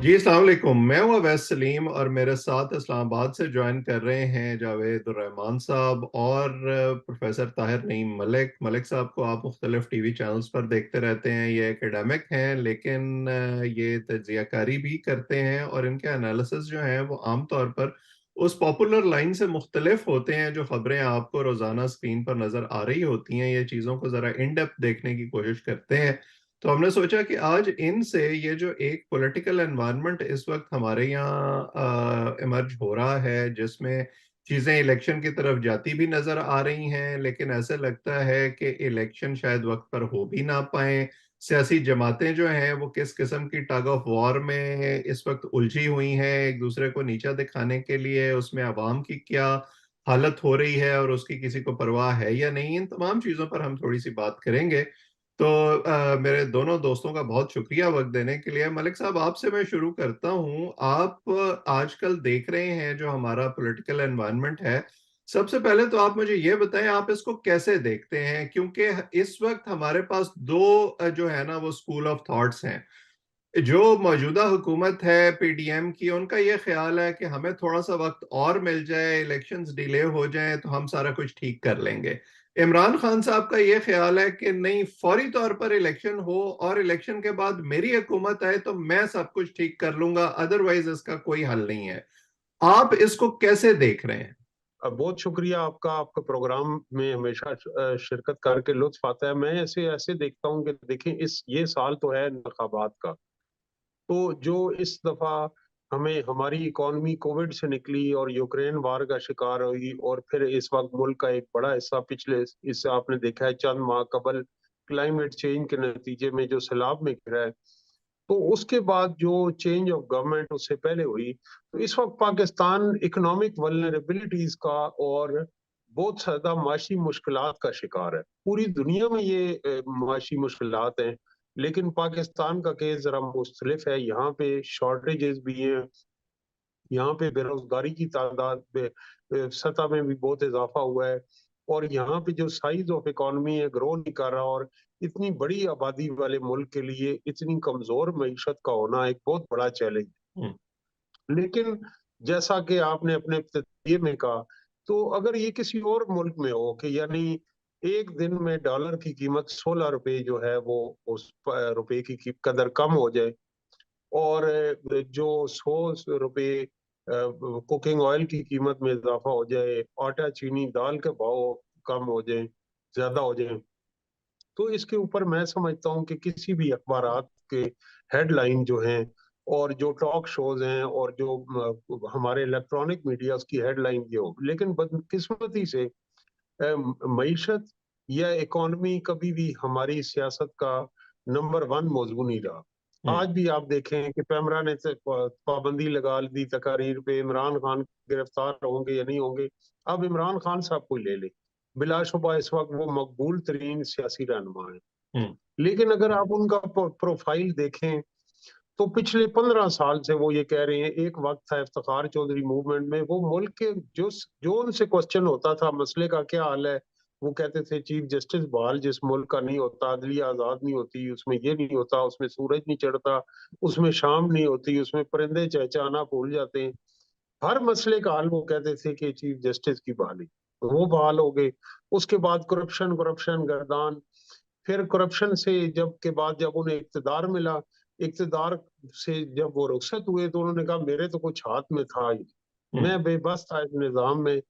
जी अस्सलाम वालेकुम। मैं हूँ अवैस सलीम और मेरे साथ इस्लामाबाद से ज्वाइन कर रहे हैं जावेद रहमान साहब और प्रोफेसर ताहिर नईम मलिक। मलिक साहब को आप मुख्तलिफ टीवी चैनल्स पर देखते रहते हैं। ये एकेडमिक हैं लेकिन ये तज्जियाकारी भी करते हैं और इनके एनालिसिस जो हैं वो आम तौर पर उस पॉपुलर लाइन से मुख्तलिफ होते हैं जो खबरें आपको रोजाना स्क्रीन पर नजर आ रही होती हैं। ये चीज़ों को ज़रा इन डेप्थ देखने की कोशिश करते हैं। तो हमने सोचा कि आज इनसे ये जो एक पॉलिटिकल एनवायरनमेंट इस वक्त हमारे यहाँ इमर्ज हो रहा है, जिसमें चीजें इलेक्शन की तरफ जाती भी नजर आ रही हैं, लेकिन ऐसे लगता है कि इलेक्शन शायद वक्त पर हो भी ना पाए। सियासी जमातें जो हैं वो किस किस्म की टग ऑफ वॉर में इस वक्त उलझी हुई हैं, एक दूसरे को नीचा दिखाने के लिए। उसमें अवाम की क्या हालत हो रही है और उसकी किसी को परवाह है या नहीं, इन तमाम चीजों पर हम थोड़ी सी बात करेंगे। तो मेरे दोनों दोस्तों का बहुत शुक्रिया वक्त देने के लिए। मलिक साहब, आपसे मैं शुरू करता हूं। आप आजकल देख रहे हैं जो हमारा पॉलिटिकल एनवायरनमेंट है। सबसे पहले तो आप मुझे ये बताएं, आप इसको कैसे देखते हैं? क्योंकि इस वक्त हमारे पास दो जो है ना वो स्कूल ऑफ थॉट्स हैं। जो मौजूदा हुकूमत है पीडीएम की, उनका ये ख्याल है कि हमें थोड़ा सा वक्त और मिल जाए, इलेक्शंस डिले हो जाएं तो हम सारा कुछ ठीक कर लेंगे। इमरान खान साहब का ये ख्याल है कि नहीं, फौरी तौर पर इलेक्शन हो और इलेक्शन के बाद मेरी हुकूमत आए तो मैं सब कुछ ठीक कर लूंगा, अदरवाइज इसका कोई हल नहीं है। आप इसको कैसे देख रहे हैं? बहुत शुक्रिया आपका। आपका प्रोग्राम में हमेशा शिरकत करके लुत्फ आता है। मैं ऐसे ऐसे देखता हूँ कि देखें, इस ये साल तो है इंतखाबात का। तो जो इस दफा हमें हमारी इकॉनमी कोविड से निकली और यूक्रेन वार का शिकार हुई, और फिर इस वक्त मुल्क का एक बड़ा हिस्सा पिछले इससे आपने देखा है चंद माह कबल क्लाइमेट चेंज के नतीजे में जो सैलाब में गिरा है। तो उसके बाद जो चेंज ऑफ गवर्नमेंट उससे पहले हुई, तो इस वक्त पाकिस्तान इकोनॉमिक वल्नरेबिलिटीज का और बहुत ज्यादा माशी मुश्किलात का शिकार है। पूरी दुनिया में ये माशी मुश्किलात हैं, लेकिन पाकिस्तान का केस जरा मुख्तलिफ है। यहाँ पे शॉर्टेजेस भी हैं, यहाँ पे बेरोजगारी की तादाद में सतह में भी बहुत इजाफा हुआ है, और यहाँ पे जो साइज ऑफ इकोनॉमी है ग्रो नहीं कर रहा, और इतनी बड़ी आबादी वाले मुल्क के लिए इतनी कमजोर मईशत का होना एक बहुत बड़ा चैलेंज हम्म। है। लेकिन जैसा कि आपने अपने इब्तिदाई में कहा, तो अगर ये किसी और मुल्क में हो कि यानी एक दिन में डॉलर की कीमत 16 रुपए जो है वो उस रुपए की कदर कम हो जाए, और जो 100 रुपए कुकिंग ऑयल की कीमत में इजाफा हो जाए, आटा चीनी दाल के भाव कम हो जाए, ज्यादा हो जाए, तो इसके ऊपर मैं समझता हूँ कि किसी भी अखबारात के हेडलाइन जो हैं और जो टॉक शोज हैं और जो हमारे इलेक्ट्रॉनिक मीडिया उसकी हेडलाइन ये हो। लेकिन बदकिस्मती से मईशत या इकोनॉमी कभी भी हमारी सियासत का नंबर वन मौजू नहीं रहा। हम्म। आज भी आप देखें कि पैमरा ने पाबंदी लगा दी तकारीर पे, इमरान खान गिरफ्तार होंगे या नहीं होंगे। अब इमरान खान साहब को ले ले, बिलाशुबा इस वक्त वो मकबूल तरीन सियासी रहनुमा है। हम्म। लेकिन अगर आप उनका प्रोफाइल देखें, तो पिछले 15 साल से वो ये कह रहे हैं, एक वक्त था इफ्तिखार चौधरी मूवमेंट में, वो मुल्क के जो जो उनसे क्वेश्चन होता था मसले का क्या हाल है, वो कहते थे चीफ जस्टिस बहाल जिस मुल्क का नहीं होता, अदलिया आजाद नहीं होती, उसमें ये नहीं होता, उसमें सूरज नहीं चढ़ता, उसमें शाम नहीं होती, उसमें परिंदे चहचहाना भूल जाते हैं। हर मसले का हल वो कहते थे कि चीफ जस्टिस की बहाली। वो बहाल हो गए। उसके बाद करप्शन करप्शन गर्दान। फिर करप्शन से जब के बाद जब उन्हें इक्तदार मिला, इक्तदार से जब वो रुखसत हुए, तो उन्होंने कहा मेरे तो कुछ हाथ में था ही, हम्म। मैं बेबस था इस निज़ाम में।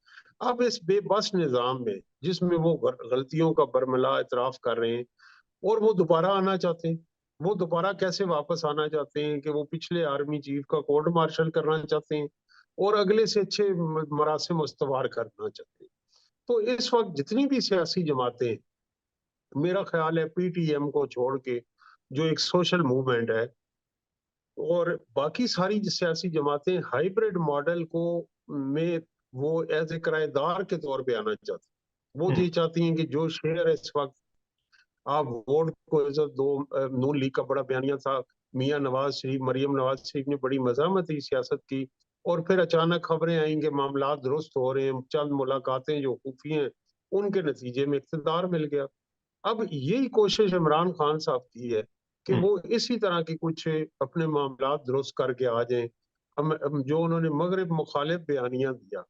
अब इस बेबस निज़ाम में जिसमें वो गलतियों का बरमला इतराफ कर रहे हैं, और वो दोबारा आना चाहते हैं। वो दोबारा कैसे वापस आना चाहते हैं कि वो पिछले आर्मी चीफ का कोर्ट मार्शल करना चाहते हैं और अगले से अच्छे मरासिम इस्तवार करना चाहते हैं। तो इस वक्त जितनी भी सियासी जमातें हैं, मेरा ख्याल है पीटीएम को छोड़ के जो एक सोशल मूवमेंट है, और बाकी सारी जो सियासी जमातें हाइब्रिड मॉडल को में वो एज ए किराएदार के तौर पे आना चाहती हैं। वो हम्म। ये चाहती हैं कि जो शेयर है इस वक्त, आप वोट को इज्जत दो। नून लीग का बड़ा बयानिया था, मियां नवाज शरीफ, मरियम नवाज शरीफ ने बड़ी मजामती सियासत की, और फिर अचानक खबरें आएंगे मामला दुरुस्त हो रहे हैं, चंद मुलाकातें जो खुफी हैं उनके नतीजे में इख्तिदार मिल गया। अब यही कोशिश इमरान खान साहब की है कि वो इसी तरह की कुछ अपने मामला दुरुस्त करके आ जाएं। जो उन्होंने मगरिब मुखालिफ बयानिया दिया,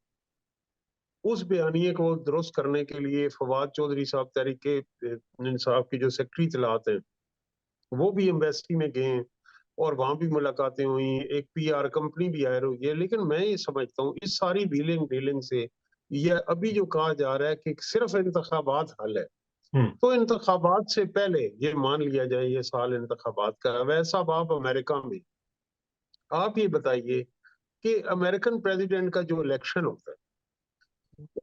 उस बयानिए को दुरुस्त करने के लिए फवाद चौधरी साहब तहरीक इंसाफ की जो सेक्रेटरी इत्तलात हैं, वो भी एम्बेसी में गए हैं और वहां भी मुलाकातें हुई। एक पीआर कंपनी भी हायर हुई है। लेकिन मैं ये समझता हूँ इस सारी व्हीलिंग डीलिंग से, ये अभी जो कहा जा रहा है कि सिर्फ इंतखाबात हल है, हम्म। तो इंतखाबात से पहले ये मान लिया जाए ये साल इंतखाबात का है। वैसा आप अमेरिका में, आप ये बताइए कि अमेरिकन प्रेसिडेंट का जो इलेक्शन होता है,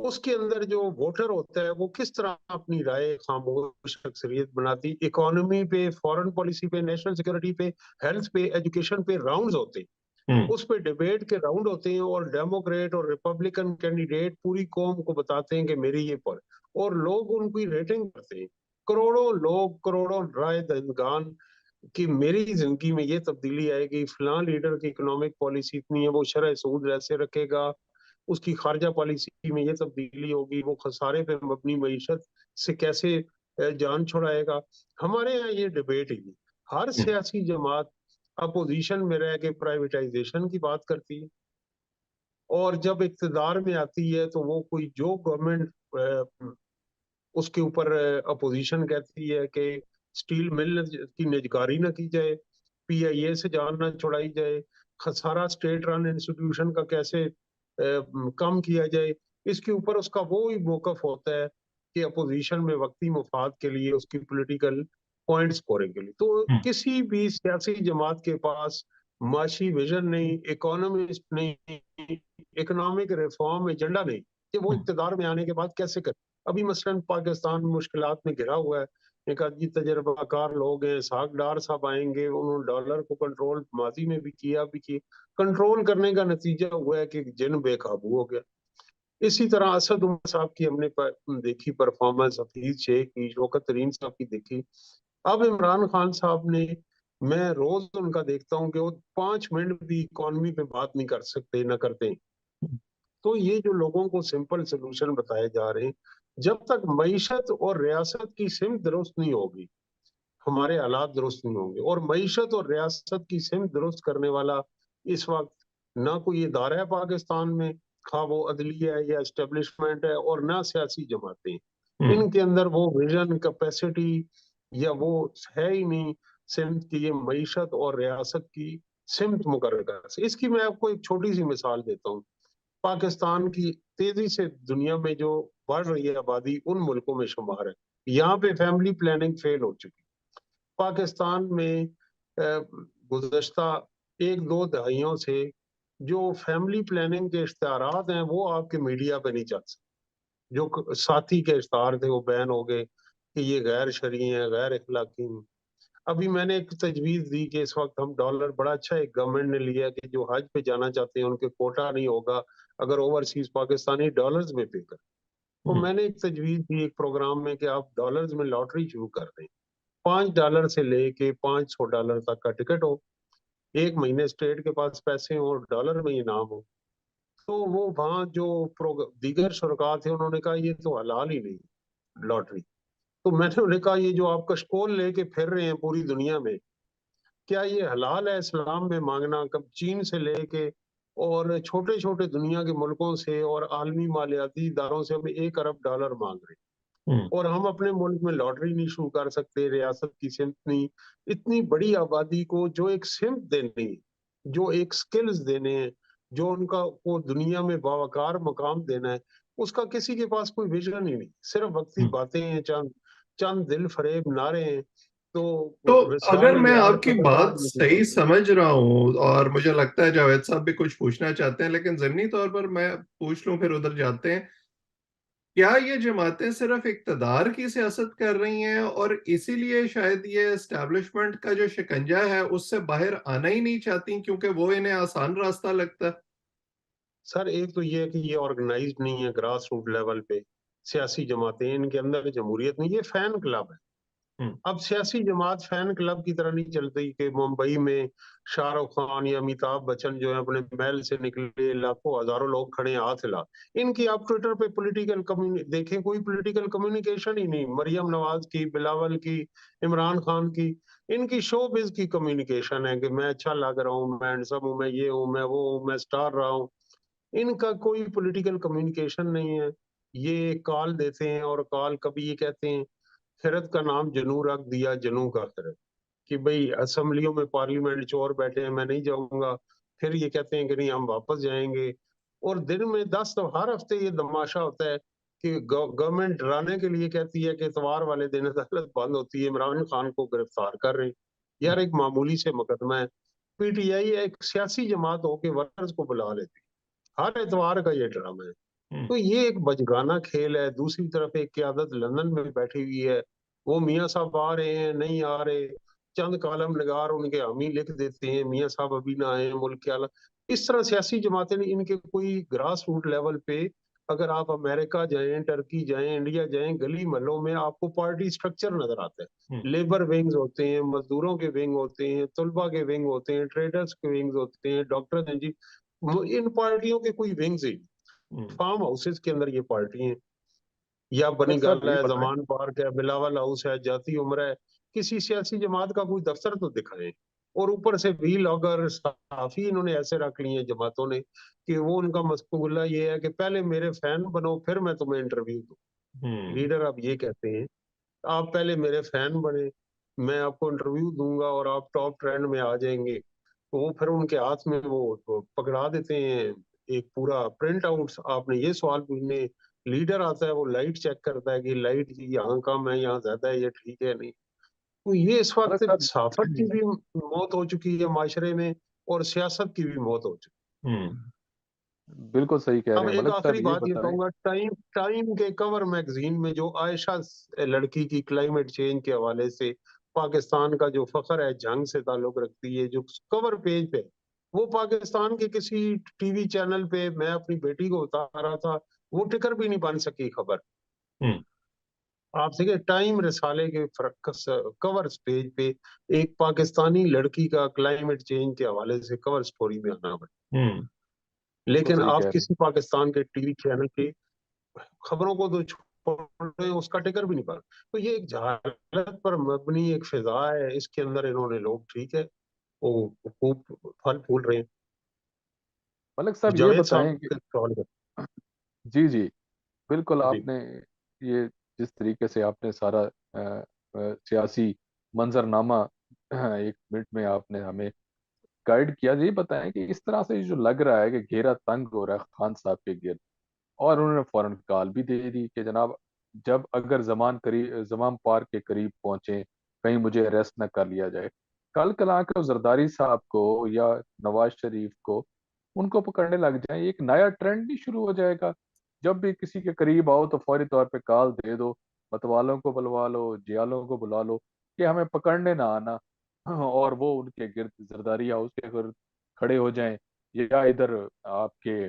उसके अंदर जो वोटर होता है वो किस तरह अपनी राय खामोश अक्सरियत बनाती। इकोनॉमी पे, फॉरेन पॉलिसी पे, नेशनल सिक्योरिटी पे, हेल्थ पे, एजुकेशन पे राउंड्स होते हैं, हम्म। उस पे डिबेट के राउंड होते हैं और डेमोक्रेट और रिपब्लिकन कैंडिडेट पूरी कौम को बताते हैं कि मेरी ये पर, और लोग उनकी रेटिंग करते हैं। करोड़ों लोग, करोड़ों राय दहिंदगान कि मेरी जिंदगी में ये तब्दीली आएगी, फलां लीडर की इकोनॉमिक पॉलिसी इतनी है, वो शरह सूद ऐसे रखेगा, उसकी खारजा पॉलिसी में ये तब्दीली होगी, वो खसारे पे मबनी मीशत से कैसे जान छुड़ाएगा। हमारे यहाँ ये डिबेट ही, हर हम्म। सियासी जमात अपोजिशन में रह के प्राइवेटाइजेशन की बात करती है, और जब इक्तदार में आती है तो वो कोई जो गवर्नमेंट उसके ऊपर अपोजिशन कहती है कि स्टील मिल की निजकारी ना की जाए, पीआईए से जान ना छुड़ाई जाए, खसारा स्टेट रन इंस्टीट्यूशन का कैसे कम किया जाए, इसके ऊपर उसका वो ही मौकफ होता है कि अपोजिशन में वक्ती मुफाद के लिए उसकी पॉलिटिकल पॉइंट स्कोरिंग के लिए। तो हम्म। किसी भी सियासी जमात के पास माशी विजन नहीं, इकोनॉमिस्ट नहीं, इकोनॉमिक रिफॉर्म एजेंडा नहीं, कि वो हम्म। इक्तदार में आने के बाद कैसे करे। अभी मसलन पाकिस्तान मुश्किलात में घिरा हुआ है, एक आदमी तजर्बाकार लोग हैं, इसहाक डार साहब आएंगे, उन्होंने डॉलर को कंट्रोल माजी में भी किया, भी किया, कंट्रोल करने का नतीजा हुआ है कि जिन बेकाबू हो गया। इसी तरह असद उमर साहब की हमने देखी परफॉर्मेंस, हफीज शेख की, शौकत तरीन साहब की देखी। अब इमरान खान साहब ने, मैं रोज उनका देखता हूँ कि वो 5 मिनट भी इकोनॉमी पे बात नहीं कर सकते, ना करते। तो ये जो लोगों को सिंपल सोल्यूशन बताए जा रहे हैं, जब तक मईशत और रियासत की सिमत दुरुस्त नहीं होगी, हमारे हालात दुरुस्त नहीं होंगे। और मईशत और रियासत की सिमत दुरुस्त करने वाला इस वक्त ना कोई इदारा है पाकिस्तान में, खा वो अदलिया है या एस्टेब्लिशमेंट है, और ना सियासी जमातें। हम्म। इनके अंदर वो विजन, कैपेसिटी या वो है ही नहीं सिमत की ये मईशत और रियासत की सिमत मुकर्रर कर। इसकी मैं आपको एक छोटी सी मिसाल देता हूँ। पाकिस्तान की तेजी से दुनिया में जो बढ़ रही है आबादी, उन मुल्कों में शुमार है। यहाँ पे फैमिली प्लानिंग फेल हो चुकी। पाकिस्तान में गुज़श्ता 1-2 दहाइयों से जो फैमिली प्लानिंग के इश्तिहारात हैं वो आपके मीडिया पे नहीं चल सकते। जो साथी के इश्तिहार थे वो बैन हो गए कि ये गैर शरई हैं, गैर इखलाकी हैं। अभी मैंने एक तजवीज दी कि इस वक्त हम डॉलर, बड़ा अच्छा एक गवर्नमेंट ने लिया कि जो हज पे जाना चाहते हैं उनके कोटा नहीं होगा अगर ओवरसीज पाकिस्तानी डॉलर्स में पे कर। तो हम्म। मैंने एक तजवीज दी एक प्रोग्राम में कि आप डॉलर्स में लॉटरी शुरू कर दें, $5 से लेके $500 तक का टिकट हो, 1 महीने स्टेट के पास पैसे हो और डॉलर में इनाम हो। तो वो वहाँ जो दीगर शुरका थे उन्होंने कहा ये तो हलाल ही नहीं लॉटरी। तो मैंने उन्हें कहा ये जो आप कशकोल लेके फिर रहे हैं पूरी दुनिया में, क्या ये हलाल है इस्लाम में मांगना? कब चीन से लेके और छोटे छोटे दुनिया के मुल्कों से और आलमी मालियाती इदारों से हम $1 अरब मांग रहे हैं, हम्म। और हम अपने मुल्क में लॉटरी नहीं शुरू कर सकते, रियासत की सिमत नहीं। इतनी बड़ी आबादी को जो एक सिमत देनी है, जो एक स्किल्स देने हैं, जो उनका को दुनिया में बावकार मकाम देना है, उसका किसी के पास कोई विजन ही नहीं, सिर्फ वक्ती हम्म। बातें हैं, चंद चंद दिल फरेब नारे हैं। तो तो अगर विसाल मैं यार आपकी कदरदान बात नहीं सही होती। समझ रहा हूँ, और मुझे लगता है जावेद साहब भी कुछ पूछना चाहते हैं, लेकिन जमीनी तौर पर मैं पूछ लूं फिर उधर जाते हैं। क्या ये जमातें सिर्फ इक्तदार की सियासत कर रही हैं और इसीलिए शायद ये एस्टेब्लिशमेंट का जो शिकंजा है उससे बाहर आना ही नहीं चाहती, क्योंकि वो इन्हें आसान रास्ता लगता है? सर एक तो ये है कि ये ऑर्गेनाइज नहीं है ग्रास रूट लेवल पे, सियासी जमातें, इनके अंदर जमहूरियत नहीं, ये फैन क्लब है। हम्म। अब सियासी जमात फैन क्लब की तरह नहीं चलती कि मुंबई में शाहरुख खान या अमिताभ बच्चन जो है अपने महल से निकले, लाखों हजारों लोग खड़े हैं हाथ हिला। इनकी आप ट्विटर पे पॉलिटिकल कम्युनि देखें, कोई पॉलिटिकल कम्युनिकेशन ही नहीं। मरियम नवाज की, बिलावल की, इमरान खान की, इनकी शोबिज की कम्युनिकेशन है कि मैं अच्छा लग रहा हूँ, मैं हैंडसम हूँ, मैं ये हूँ, मैं वो हूँ, मैं स्टार रहा हूँ। इनका कोई पॉलिटिकल कम्युनिकेशन नहीं है। ये कॉल देते हैं और कॉल कभी ये कहते हैं, खिरत का नाम जनू रख दिया, जनू का खिरत, कि भाई असेंबलियों में पार्लियामेंट चोर बैठे हैं, मैं नहीं जाऊंगा। फिर ये कहते हैं कि नहीं हम वापस जाएंगे। और दिन में 10 हर हफ्ते ये तमाशा होता है कि गवर्नमेंट डराने के लिए कहती है कि इतवार वाले दिन अदालत बंद होती है, इमरान खान को गिरफ्तार कर रहे हैं। यार एक मामूली से मुकदमा है। पीटीआई एक सियासी जमात होके वर्कर्स को बुला लेती है, हर इतवार का ये ड्रामा है। हम्म। तो ये एक बचगाना खेल है। दूसरी तरफ एक क्यादत लंदन में बैठी हुई है, वो मियाँ साहब आ रहे हैं, नहीं आ रहे, चंद कालम निगार उनके हामी लिख देते हैं, मियाँ साहब अभी ना आए, मुल्क क्या हालत। इस तरह सियासी जमातें नहीं, इनके कोई ग्रास रूट लेवल पे अगर आप अमेरिका जाएं, टर्की जाएं, इंडिया जाएं, गली महलों में आपको पार्टी स्ट्रक्चर नजर आता हम्म। है। लेबर विंग्स होते हैं, मजदूरों के विंग होते हैं, तलबा के विंग होते हैं, ट्रेडर्स के विंग्स होते हैं, डॉक्टर इंजीनियर, इन पार्टियों के कोई विंग्स ही, हम्म। फार्म हाउसेस के अंदर ये पार्टी है। या बनी मलिक साहब गाला ये है, बताएं। जमान पार्क है, बिलावल हाउस है, जाती उम्र है। किसी सियासी जमात का कोई दफ्तर तो दिखाए। और ऊपर से भी लॉगर साफी इन्होंने ऐसे रख लिए हैं जमातों ने कि वो उनका मसकुल्ला ये है कि पहले मेरे फैन बनो फिर मैं तुम्हें इंटरव्यू दूं। हम्म। लीडर अब ये कहते हैं, आप पहले मेरे फैन बने, मैं आपको इंटरव्यू दूंगा और आप टॉप ट्रेंड में आ जाएंगे। तो वो फिर उनके हाथ में वो पकड़ा देते हैं एक पूरा प्रिंट आउट, आपने ये सवाल पूछने। लीडर आता है, वो लाइट चेक करता है कि लाइट यहाँ कम है, यहाँ ज्यादा है, ये ठीक है नहीं। तो ये इस मलिक वक्त साहब। सहाफत की भी मौत हो चुकी है माशरे में, और सियासत की भी मौत हो चुकी हम्म। बिल्कुल सही कह है। रहे अब हैं एक मलिक आखिरी साहब, ये बात ये बताएं। कहूंगा, टाइम टाइम के कवर मैगजीन में जो आयशा लड़की की क्लाइमेट चेंज के हवाले से पाकिस्तान का जो फखर है जंग से ताल्लुक रखती है, जो कवर पेज पे, वो पाकिस्तान के किसी टीवी चैनल पे मैं अपनी बेटी को बता रहा था, वो टिकर भी नहीं बन सकी खबर। हम्म। आप देखिए टाइम रिसाले के कवर पेज पे एक पाकिस्तानी लड़की का क्लाइमेट चेंज के हवाले से कवर स्टोरी में आना पड़ा, हम्म। बिल्कुल लेकिन सही आप कह रहे हैं। किसी पाकिस्तान के टीवी चैनल के खबरों को तो छोड़ उसका टिकर भी नहीं पा। तो ये एक जहालत पर मबनी एक फिजा है, इसके अंदर इन्होंने लोग, ठीक है, वो खूब फल फूल रहे हैं। मलिक साहब ये जावेद साहब बताएं कि के सवाल कर। जी जी, बिल्कुल जी आपने ये जिस तरीके से आपने सारा सियासी मंजरनामा एक मिनट में आपने हमें गाइड किया, ये बताएं कि इस तरह से जो लग रहा है कि घेरा तंग हो रहा है खान साहब के गिर्द, और उन्होंने फौरन कॉल भी दे दी कि जनाब, जब अगर जमान पार्क के करीब पहुंचे, कहीं मुझे अरेस्ट न कर लिया जाए, कल कला के जरदारी साहब को या नवाज शरीफ को उनको पकड़ने लग जाए, एक नया ट्रेंड भी शुरू हो जाएगा। जब भी किसी के करीब आओ तो फौरी तौर पे कॉल दे दो, मतवालों को बुलवा लो, जियालों को बुला लो कि हमें पकड़ने ना आना, और वो उनके गिर्द जरदारी हाउस के गिर्द खड़े हो जाएं, या इधर आपके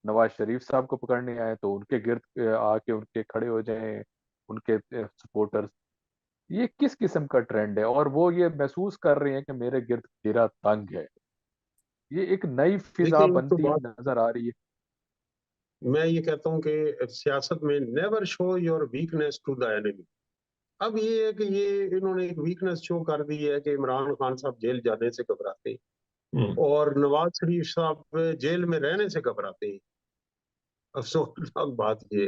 नवाज शरीफ साहब को पकड़ने आए तो उनके गिर्द आके उनके खड़े हो जाएं उनके सपोर्टर्स। ये किस किस्म का ट्रेंड है, और वो ये महसूस कर रहे हैं कि मेरे गिर्द घेरा तंग है। ये एक नई फिजा देखिए, एक तो बनती हुई बात नजर आ रही है। मैं ये कहता हूँ कि सियासत में never show your weakness to the enemy. अब ये है कि ये इन्होंने एक वीकनेस शो कर दी है कि इमरान खान साहब जेल जाने से घबराते हैं हम्म। और नवाज शरीफ साहब जेल में रहने से घबराते हैं। अफसोसनाक बात ये,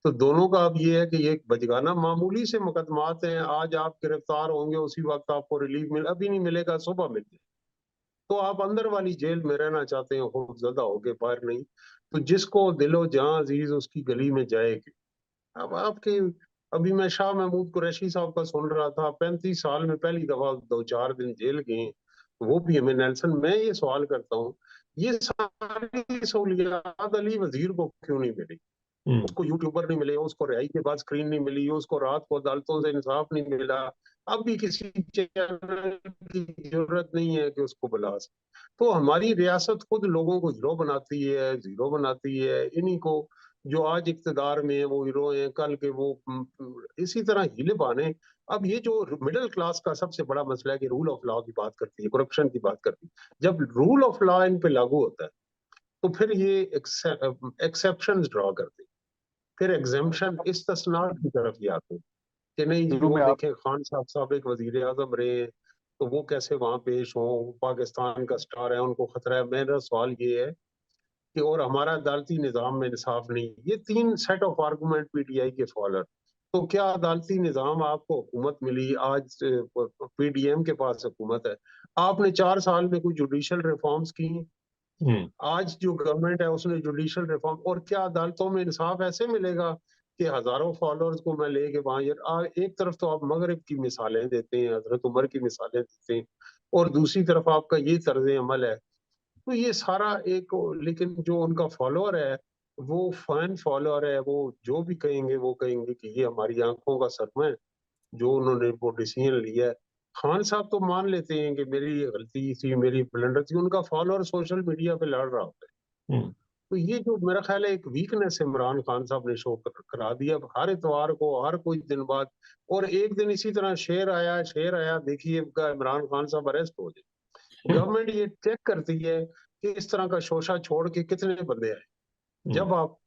तो दोनों का अब ये है कि ये बचगाना मामूली से मुकदमात हैं, आज आप गिरफ्तार होंगे उसी वक्त आपको रिलीफ अभी नहीं मिलेगा, सुबह मिल जाए। तो आप अंदर वाली जेल में रहना चाहते हैं खौफजदा होके, बाहर नहीं। तो जिसको दिलो जहां अजीज उसकी गली में जाएगी। अब आपके, अभी मैं शाह महमूद कुरैशी साहब का सुन रहा था, 35 साल में पहली दफा 2-4 दिन जेल गए, वो भी हमें नेल्सन। मैं ये सवाल करता हूँ, ये सारी सहूलियात अली वजीर को क्यों नहीं मिली? हम्म। उसको यूट्यूबर नहीं मिले, उसको रिहाई के बाद स्क्रीन नहीं मिली, उसको रात को अदालतों से इंसाफ नहीं मिला। अब भी किसी चैनल की जरूरत नहीं है कि उसको बुला सके। तो हमारी रियासत खुद लोगों को हीरो बनाती है, जीरो बनाती है इन्हीं को। जो आज इक्तदार में है वो हीरो हैं, कल के वो इसी तरह हीले बाने। अब ये जो मिडिल क्लास का सबसे बड़ा मसला है कि रूल ऑफ लॉ की बात करती है, करप्शन की बात करती है। जब रूल ऑफ लॉ इन पे लागू होता है तो फिर ये एक्सेप्शन ड्रॉ करते हैं, फिर एग्जेम्पशन इस्तिस्नात की तरफ ही आते हैं कि नहीं जी शुरू वो में आप देखें खान साहब साबिक वजीर आजम रहे हैं, तो वो कैसे वहां पेश हों, वो पाकिस्तान का स्टार है, उनको खतरा है। मेरा सवाल ये है कि और हमारा अदालती निज़ाम में इंसाफ नहीं। ये तीन सेट ऑफ आर्गूमेंट पीटीआई के फॉलोअर। तो क्या अदालती निज़ाम आपको हुकूमत मिली, आज पीडीएम के पास हुकूमत है, आपने 4 साल में कोई जुडिशल रिफॉर्म्स की? हम्म। आज जो गवर्नमेंट है उसने जुडिशल रिफॉर्म, और क्या अदालतों में इंसाफ ऐसे मिलेगा कि हजारों फॉलोअर्स को मैं लेके वहां एक तरफ तो आप मगरिब की मिसालें देते हैं, हजरत उमर की मिसालें देते हैं, और दूसरी तरफ आपका ये तर्ज अमल है। तो ये सारा एक, लेकिन जो उनका फॉलोअर है वो फैन फॉलोअर है, वो जो भी कहेंगे वो कहेंगे कि ये हमारी आंखों का सरमा है, जो उन्होंने वो डिसीजन लिया है। खान साहब तो मान लेते हैं कि मेरी ये गलती थी, मेरी ब्लंडर थी, उनका फॉलोअर सोशल मीडिया पे लड़ रहा होता है। हम्म। तो ये जो मेरा ख्याल है एक वीकनेस इमरान खान साहब ने शो करा दिया। अब हर इतवार को, हर कुछ दिन बाद, और एक दिन इसी तरह शेर आया, देखिए इमरान खान साहब अरेस्ट हो जाए। गवर्नमेंट ये चेक करती है कि इस तरह का शोशा छोड़ के कितने बंदे आए। हम्म। जब आप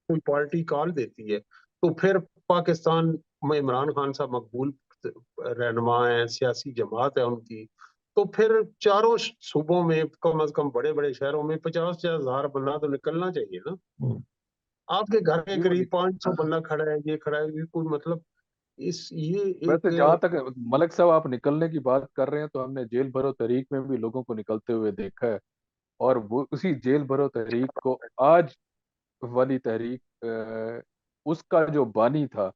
कोई पार्टी कॉल देती है तो फिर पाकिस्तान में इमरान खान साहब मकबूल रहनुमा है, सियासी जमात है उनकी, तो फिर चारों सूबों में कम से कम बड़े बड़े शहरों में 50-50 हजार बंदा तो निकलना चाहिए ना। हम्म। आपके घर के जी वो करीब 500 बंदा खड़ा है, ये खड़ा है, ये कोई मतलब इस ये वैसे एक। जहां तक मलिक साहब आप निकलने की बात कर रहे हैं, तो हमने जेल भरो तहरीक में भी लोगों को निकलते हुए देखा है। और वो उसी जेल भरो तहरीक को आज वाली तहरीक उसका जो बानी था,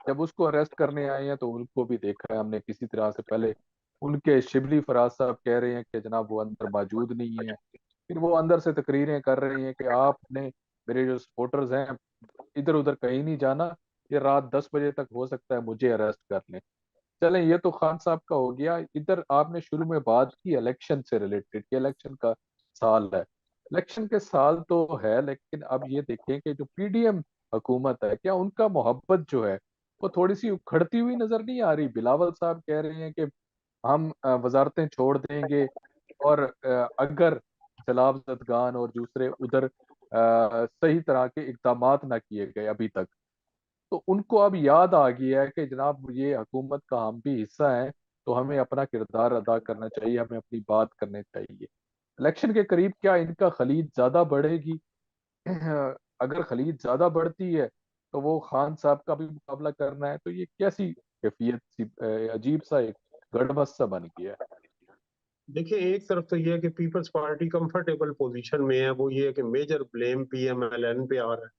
जब उसको अरेस्ट करने आए हैं तो उनको भी देखा है हमने किसी तरह से। पहले उनके शिबली फराज साहब कह रहे हैं कि जनाब वो अंदर मौजूद नहीं है, फिर वो अंदर से तकरीरें कर रही हैं कि आपने, मेरे जो सपोर्टर्स हैं, इधर उधर कहीं नहीं जाना, ये रात 10 बजे तक हो सकता है मुझे अरेस्ट कर लें। चलें, ये तो खान साहब का हो गया। इधर आपने शुरू में बात की इलेक्शन से रिलेटेड कि इलेक्शन का साल है। इलेक्शन के साल तो है, लेकिन अब ये देखें कि जो पीडीएम हुकूमत है, क्या उनका मोहब्बत जो है वो थोड़ी सी उखड़ती हुई नजर नहीं आ रही? बिलावल साहब कह रहे हैं कि हम वजारतें छोड़ देंगे, और अगर सैलाब जदगान और दूसरे उधर सही तरह के इकदाम ना किए गए अभी तक, तो उनको अब याद आ गया है कि जनाब ये हुकूमत का हम भी हिस्सा है, तो हमें अपना किरदार अदा करना चाहिए, हमें अपनी बात करनी चाहिए। इलेक्शन के करीब क्या इनका खलीद ज्यादा बढ़ेगी? अगर खलीद ज्यादा बढ़ती है तो वो खान साहब का भी मुकाबला करना है, तो ये कैसी कैफियत सी, अजीब सा एक गड़बड़ सा बन गया है। देखिए एक तरफ तो ये है कि पीपल्स पार्टी कंफर्टेबल पोजीशन में है, वो ये है कि मेजर ब्लेम पीएमएलएन पे आ रहा है,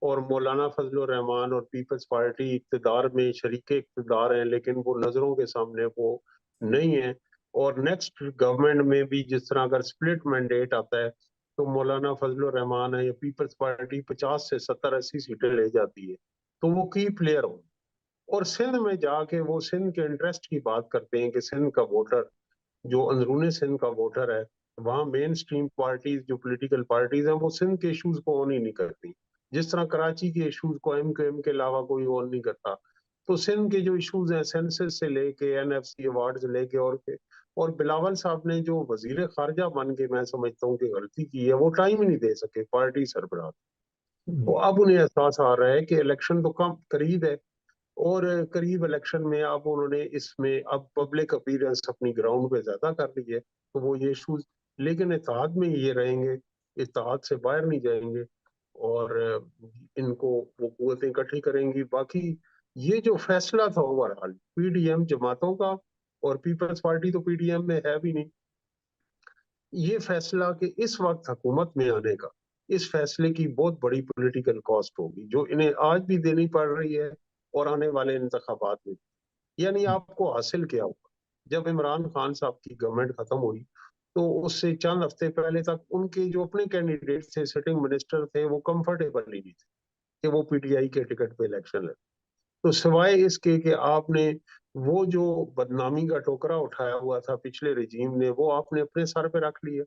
और मौलाना फजलुर रहमान और पीपल्स पार्टी इक्तदार में शरीक इक्तदार हैं, लेकिन वो नजरों के सामने वो नहीं है। और नेक्स्ट गवर्नमेंट में भी जिस तरह अगर स्प्लिट मैंडेट आता है तो मौलाना फजलुर रहमान है या पीपल्स पार्टी 50 से 70-80 सीटें ले जाती है, तो वो की प्लेयर हो। और सिंध में जाके वो सिंध के इंटरेस्ट की बात करते हैं कि सिंध का वोटर, जो अंदरूनी सिंध का वोटर है, वहाँ मेन स्ट्रीम पार्टीज, जो पॉलिटिकल पार्टीज हैं, वो सिंध के इश्यूज को ऑन ही नहीं करती। जिस तरह कराची के इश्यूज को एमक्यूएम के अलावा कोई ऑन नहीं करता, तो सिंध के जो इश्यूज हैं सेंसस से लेके एनएफसी अवार्ड से लेके और बिलावल साहब ने जो वजीर खारजा बन के मैं समझता हूँ कि गलती की है, वो टाइम ही नहीं दे सके पार्टी सरबराह। तो हम्म। अब उन्हें एहसास आ रहा है कि इलेक्शन तो कम करीब है, और करीब इलेक्शन में अब उन्होंने इसमें अब पब्लिक अपीयरेंस अपनी ग्राउंड पे ज्यादा कर ली है, तो वो ये इशूज, लेकिन इत्तेहाद में ये रहेंगे, इत्तेहाद से बाहर नहीं जाएंगे, और इनको वो कुव्वतें इकट्ठी करेंगी। बाकी ये जो फैसला था ओवरऑल पीडीएम जमातों का, और पीपल्स पार्टी तो पीडीएम में है भी नहीं, ये फैसला कि इस वक्त हुकूमत में आने का, इस फैसले की बहुत बड़ी पॉलिटिकल कॉस्ट होगी जो इन्हें आज भी देनी पड़ रही है और आने वाले इंतखाबात में। यानी आपको हासिल क्या हुआ? जब इमरान खान साहब की गवर्नमेंट खत्म हुई तो उससे चंद हफ्ते पहले तक उनके जो अपने कैंडिडेट थे, सिटिंग मिनिस्टर थे, वो कंफर्टेबल ही नहीं थे कि वो पीटीआई के टिकट पे इलेक्शन लड़े। तो सिवाय इसके कि आपने वो जो बदनामी का टोकरा उठाया हुआ था पिछले रिजीम ने, वो आपने अपने सर पे रख लिया।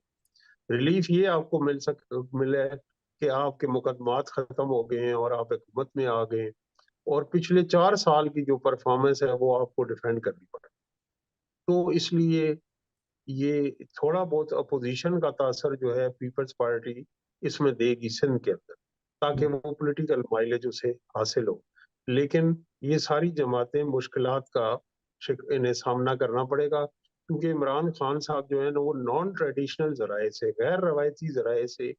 रिलीफ ये आपको मिले कि आपके मुकदमात खत्म हो गए हैं और आप हुकूमत में आ गए, और पिछले 4 साल की जो परफॉर्मेंस है वो आपको डिफेंड करनी पड़े। तो इसलिए ये थोड़ा बहुत अपोजिशन का तासर जो है पीपल्स पार्टी इसमें देगी सिंध के अंदर, ताकि वो पॉलिटिकल माइलेज उसे हासिल हो। लेकिन ये सारी जमातें मुश्किलात का इन्हें सामना करना पड़ेगा, क्योंकि इमरान खान साहब जो है ना वो नॉन ट्रेडिशनल जराए से, गैर रवायती जराए से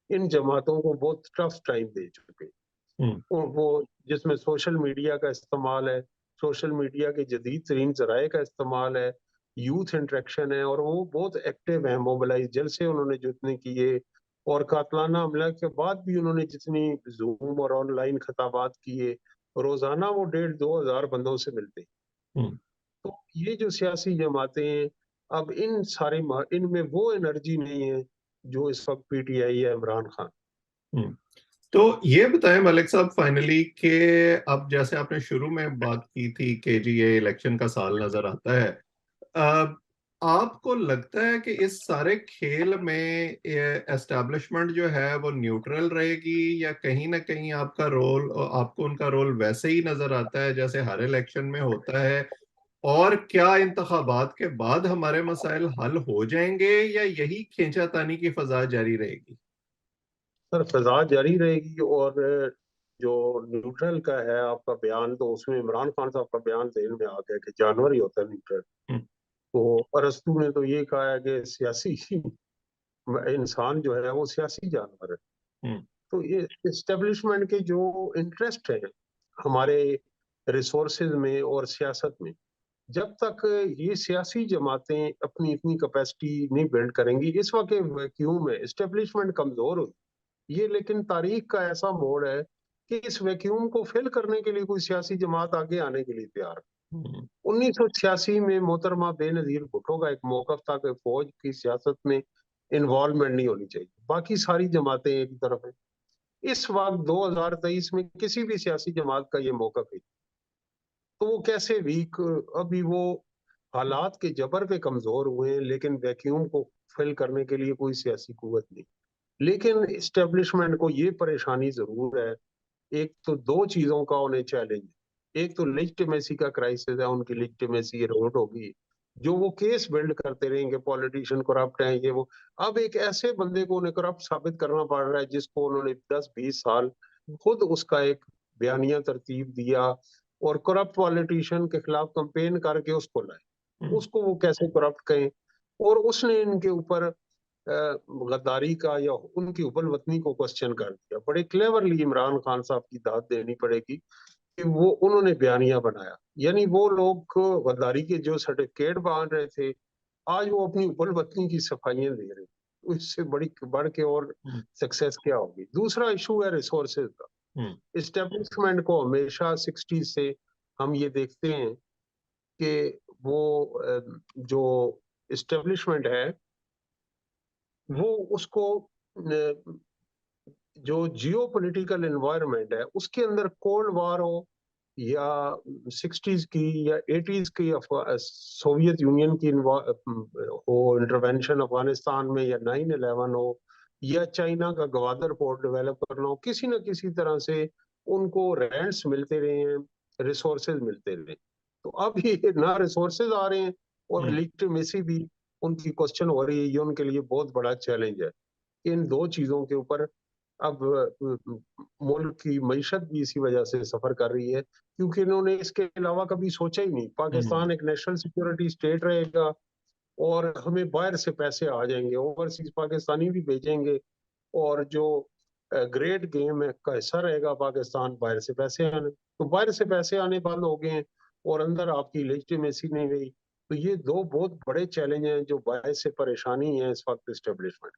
इन जमातों को बहुत टफ टाइम दे चुके हैं। हम्म। वो जिसमें सोशल मीडिया का इस्तेमाल है, सोशल मीडिया के जदीद तरीन जराए का इस्तेमाल है, यूथ इंटरेक्शन है, और वो बहुत एक्टिव है। मोबिलाइज जलसे उन्होंने जितने किए, और कातलाना हमला के बाद भी उन्होंने जितनी जूम और ऑनलाइन खताबात किए, रोजाना वो 1,500-2,000 बंदों से मिलते हैं। हम्म। तो ये जो सियासी जमातें हैं, अब इनमें वो एनर्जी नहीं है जो इस वक्त पीटीआई है, इमरान खान। हम्म। तो ये बताएं मलिक साहब फाइनली कि अब जैसे आपने शुरू में बात की थी कि जी ये इलेक्शन का साल नजर आता है, अब आपको लगता है कि इस सारे खेल में एस्टेब्लिशमेंट जो है वो न्यूट्रल रहेगी, या कहीं ना कहीं आपको उनका रोल वैसे ही नजर आता है जैसे हर इलेक्शन में होता है? और क्या इंतखाबात के बाद हमारे मसाइल हल हो जाएंगे, या यही खींचातानी की फजा जारी रहेगी? सर फजा जारी रहेगी, और जो न्यूट्रल का है आपका बयान, तो उसमें इमरान खान साहब का बयान जहन में आ गया कि जानवर ही होता है न्यूट्रल। हम्म। तो अरस्तू ने तो ये कहा है कि सियासी इंसान जो है वो सियासी जानवर है। हम्म। तो ये इस्टेब्लिशमेंट के जो इंटरेस्ट है हमारे रिसोर्सेज में और सियासत में, जब तक ये सियासी जमातें अपनी इतनी कैपेसिटी नहीं बिल्ड करेंगी, इस वक्त वैक्यूम में इस्टेब्लिशमेंट कमजोर हुई ये, लेकिन तारीख का ऐसा मोड़ है कि इस वैक्यूम को फिल करने के लिए कोई सियासी जमात आगे आने के लिए तैयार है। हम्म। 1986 में मोहतरमा बेनजीर भुट्टो का एक मौकफ था कि फौज की सियासत में इन्वॉल्वमेंट नहीं होनी चाहिए, बाकी सारी जमातें एक तरफ है। इस वक्त 2023 में किसी भी सियासी जमात का ये मौकफ है, तो वो कैसे वीक, अभी वो हालात के जबर पे कमजोर हुए हैं, लेकिन वैक्यूम को फिल करने के लिए कोई सियासी कुव्वत नहीं। लेकिन इस्टेब्लिशमेंट को ये परेशानी जरूर है, एक तो दो चीजों का उन्हें चैलेंज है। एक तो लेजिटिमेसी का क्राइसिस है, उनकी लेजिटिमेसी एरोड होगी। जो वो केस बिल्ड करते रहेंगे पॉलिटिशियन करप्ट हैं ये वो, अब एक ऐसे बंदे को उन्हें करप्ट साबित करना पड़ रहा है जिसको उन्होंने 10-20 साल खुद उसका एक बयानिया तरतीब दिया, और करप्ट पॉलिटिशियन के खिलाफ कंपेन करके उसको लाए, हम्म। उसको वो कैसे करप्ट कहें। और उसने इनके ऊपर गद्दारी का या उनकी उपल वतनी को क्वेश्चन कर दिया। बड़े क्लेवरली इमरान खान साहब की दाद देनी पड़ेगी कि वो उन्होंने बयानिया बनाया, यानी वो लोग गद्दारी के जो सर्टिफिकेट बांध रहे थे, आज वो अपनी उपल वतनी की सफाइयां दे रहे हैं। तो इससे बड़ी बढ़ के और हम्म। सक्सेस क्या होगी। दूसरा इशू है रिसोर्सेज का। हम्म। इस्टेब्लिशमेंट को हमेशा 60 से हम ये देखते हैं कि वो जो इस्टेब्लिशमेंट है वो उसको जो जियो पोलिटिकल एनवायरनमेंट है उसके अंदर कोल्ड वार हो, या 60s की या 80s की सोवियत यूनियन की हो इंटरवेंशन अफगानिस्तान में, या 9/11 हो, या चाइना का गवादर पोर्ट डेवलप करना हो, किसी न किसी तरह से उनको रेंट्स मिलते रहे हैं, रिसोर्सेज मिलते रहे। तो अब ये ना रिसोर्सेज आ रहे हैं और हम्म। लिजिटिमेसी भी उनकी क्वेश्चन हो रही है। ये उनके लिए बहुत बड़ा चैलेंज है। इन दो चीजों के ऊपर अब मुल्क की मईशत भी इसी वजह से सफर कर रही है, क्योंकि इन्होंने इसके अलावा कभी सोचा ही नहीं। हम्म। पाकिस्तान एक नेशनल सिक्योरिटी स्टेट रहेगा, और हमें बाहर से पैसे आ जाएंगे, ओवरसीज पाकिस्तानी भी भेजेंगे, और जो ग्रेट गेम है का हिस्सा रहेगा पाकिस्तान, बाहर से पैसे आने। तो बाहर से पैसे आने बंद हो गए हैं, और अंदर आपकी लेजिटिमेसी नहीं रही। तो ये दो बहुत बड़े चैलेंज हैं जो बाहर से परेशानी है इस वक्त एस्टेब्लिशमेंट।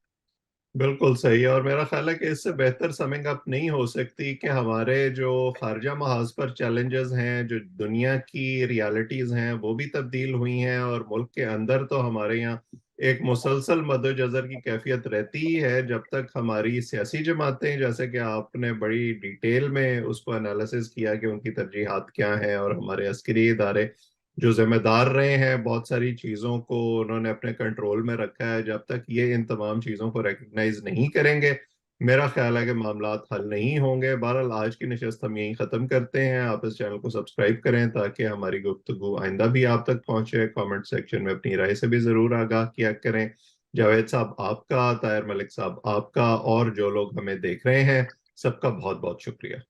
बिल्कुल सही है। और मेरा ख्याल है कि इससे बेहतर समिंग अप नहीं हो सकती कि हमारे जो खारजा महाज पर चैलेंजेस हैं, जो दुनिया की रियलिटीज हैं, वो भी तब्दील हुई हैं, और मुल्क के अंदर तो हमारे यहाँ एक मुसलसल मद्दोजहर की कैफियत रहती ही है जब तक हमारी सियासी जमातें, जैसे कि आपने बड़ी डिटेल में उसको एनालिसिस किया कि उनकी तरजीहात क्या हैं, और हमारे अस्करी इदारे जो जिम्मेदार रहे हैं बहुत सारी चीजों को उन्होंने अपने कंट्रोल में रखा है, जब तक ये इन तमाम चीजों को रिकग्नाइज नहीं करेंगे मेरा ख्याल है कि मामलात हल नहीं होंगे। बहरहाल आज की नशस्त हम यहीं ख़त्म करते हैं। आप इस चैनल को सब्सक्राइब करें ताकि हमारी गुफ्तगू आइंदा भी आप तक पहुंचे। कमेंट सेक्शन में अपनी राय से भी ज़रूर आगाह किया करें। जावेद साहब आपका, ताहिर मलिक साहब आपका, और जो लोग हमें देख रहे हैं सबका बहुत बहुत शुक्रिया।